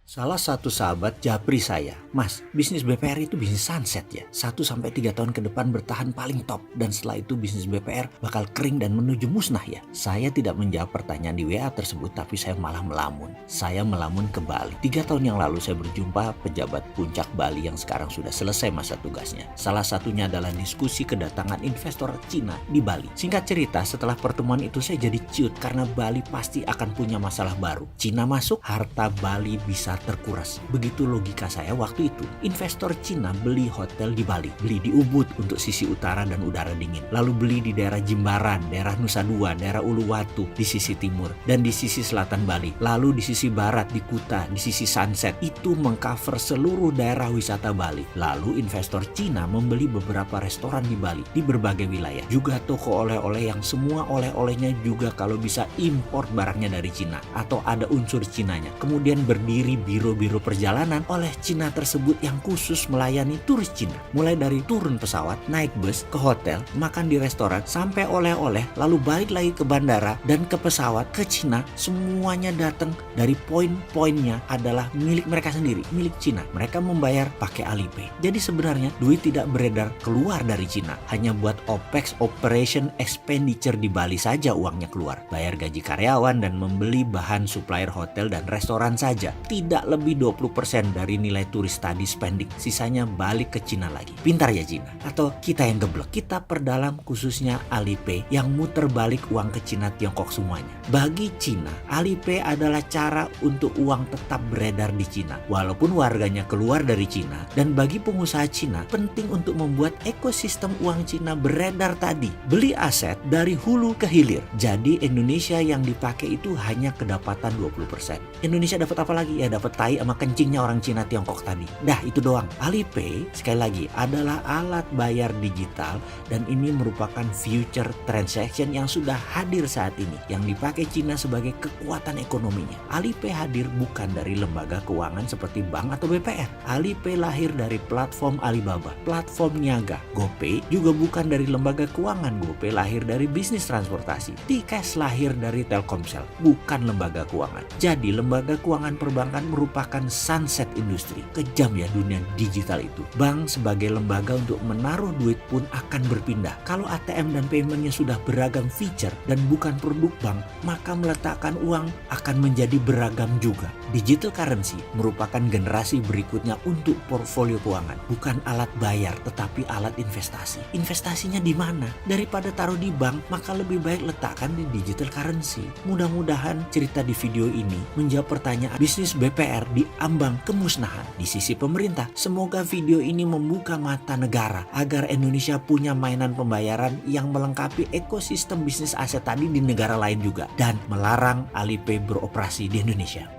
Salah satu sahabat japri saya, "Mas, bisnis BPR itu bisnis sunset ya. 1 sampai 3 tahun ke depan bertahan paling top dan setelah itu bisnis BPR bakal kering dan menuju musnah ya." Saya tidak menjawab pertanyaan di WA tersebut, tapi saya malah melamun. Saya melamun ke Bali. 3 tahun yang lalu saya berjumpa pejabat puncak Bali yang sekarang sudah selesai masa tugasnya. Salah satunya adalah diskusi kedatangan investor Cina di Bali. Singkat cerita, setelah pertemuan itu saya jadi ciut karena Bali pasti akan punya masalah baru. Cina masuk, harta Bali bisa terkuras. Begitu logika saya waktu itu. Investor Cina beli hotel di Bali, beli di Ubud untuk sisi utara dan udara dingin. Lalu beli di daerah Jimbaran, daerah Nusa Dua, daerah Uluwatu di sisi timur dan di sisi selatan Bali. Lalu di sisi barat di Kuta, di sisi Sunset. Itu mengcover seluruh daerah wisata Bali. Lalu investor Cina membeli beberapa restoran di Bali di berbagai wilayah. Juga toko oleh-oleh yang semua oleh-olehnya juga kalau bisa import barangnya dari Cina atau ada unsur Cinanya. Kemudian berdiri biro-biro perjalanan oleh Cina tersebut yang khusus melayani turis Cina. Mulai dari turun pesawat, naik bus, ke hotel, makan di restoran, sampai oleh-oleh, lalu balik lagi ke bandara dan ke pesawat ke Cina. Semuanya datang dari poin-poinnya adalah milik mereka sendiri, milik Cina. Mereka membayar pakai Alipay. Jadi sebenarnya duit tidak beredar keluar dari Cina. Hanya buat OPEX, Operation Expenditure di Bali saja uangnya keluar. Bayar gaji karyawan dan membeli bahan supplier hotel dan restoran saja. Tidak lebih 20% dari nilai turis tadi spending. Sisanya balik ke Cina lagi. Pintar ya Cina? Atau kita yang geblek? Kita perdalam khususnya Alipay yang muter balik uang ke Cina Tiongkok semuanya. Bagi Cina, Alipay adalah cara untuk uang tetap beredar di Cina. Walaupun warganya keluar dari Cina. Dan bagi pengusaha Cina, penting untuk membuat ekosistem uang Cina beredar tadi. Beli aset dari hulu ke hilir. Jadi Indonesia yang dipakai itu hanya kedapatan 20%. Indonesia dapat apa lagi? Ya dapat tai sama kencingnya orang Cina Tiongkok tadi. Dah itu doang. Alipay sekali lagi adalah alat bayar digital dan ini merupakan future transaction yang sudah hadir saat ini yang dipakai Cina sebagai kekuatan ekonominya. Alipay hadir bukan dari lembaga keuangan seperti bank atau BPR. Alipay lahir dari platform Alibaba, platform Niaga. GoPay juga bukan dari lembaga keuangan. GoPay lahir dari bisnis transportasi. T-Cash lahir dari Telkomsel, bukan lembaga keuangan. Jadi lembaga keuangan perbankan merupakan sunset industri. Kejam ya dunia digital itu. Bank sebagai lembaga untuk menaruh duit pun akan berpindah. Kalau ATM dan paymentnya sudah beragam feature dan bukan produk bank, maka meletakkan uang akan menjadi beragam juga. Digital currency merupakan generasi berikutnya untuk portfolio keuangan. Bukan alat bayar, tetapi alat investasi. Investasinya di mana? Daripada taruh di bank, maka lebih baik letakkan di digital currency. Mudah-mudahan cerita di video ini menjawab pertanyaan bisnis BPR di ambang kemusnahan. Di sisi pemerintah, semoga video ini membuka mata negara agar Indonesia punya mainan pembayaran yang melengkapi ekosistem bisnis aset tadi di negara lain juga dan melarang Alipay beroperasi di Indonesia.